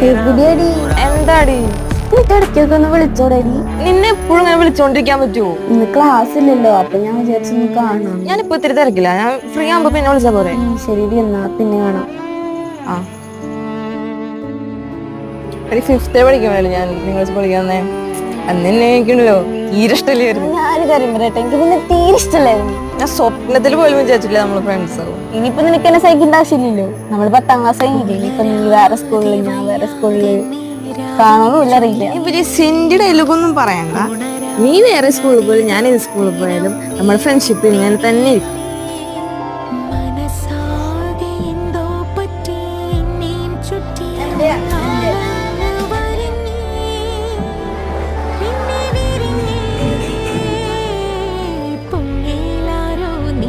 എവിടെയാടി? എന്താടി ഇടയ്ക്കൊക്കെ ഒന്ന് വിളിച്ചോടടി. നിന്നെ എപ്പോഴും ഇങ്ങനെ വിളിച്ചോണ്ടിരിക്കാൻ പറ്റുമോ? ഇന്ന് ക്ലാസ് ഇല്ലല്ലോ, അപ്പൊ ഞാൻ വിചാരിച്ചു കാണാം. ഞാനിപ്പോ ഇത്തിരി തിരക്കില്ല, ഞാൻ ഫ്രീ ആകുമ്പോ പിന്നെ വിളിച്ചാ പോരെ? ശരി, എന്നാ പിന്നെ കാണാം. ആ ഒരു 5th പഠിക്കുമ്പോഴല്ലേ ഞാൻ നിങ്ങൾ പഠിക്കാന്നേ. അന്ന് തന്നെ എനിക്കുണ്ടല്ലോ തീരെ ഇഷ്ടമില്ലായിരുന്നു. ഞാനൊരു കാര്യം പറയട്ടെ, എനിക്ക് പിന്നെ തീരെ ഇഷ്ടമല്ലായിരുന്നു. ഞാൻ സ്വപ്നത്തിൽ പോലും വിചാരിച്ചില്ല നമ്മള് ഫ്രണ്ട്സ് ആവും. ഇനിയിപ്പോ നിനക്ക് എന്നെ സഹിക്കേണ്ട ആവശ്യമില്ലല്ലോ, നമ്മള് 10ാം ക്ലാസ് കഴിഞ്ഞില്ലേ. ഇനിയിപ്പൊ നീ വേറെ സ്കൂളില്, ഞാൻ വേറെ സ്കൂളില്, കാണുന്നില്ല, അറിയില്ല. ഇവര് സെന്റ് ഡയലോഗൊന്നും പറയണ്ട. നീ വേറെ സ്കൂളിൽ പോയാലും ഞാൻ ഏത് സ്കൂളിൽ പോയാലും നമ്മുടെ ഫ്രണ്ട്ഷിപ്പ് ഇങ്ങനെ തന്നെ ഇരിക്കും.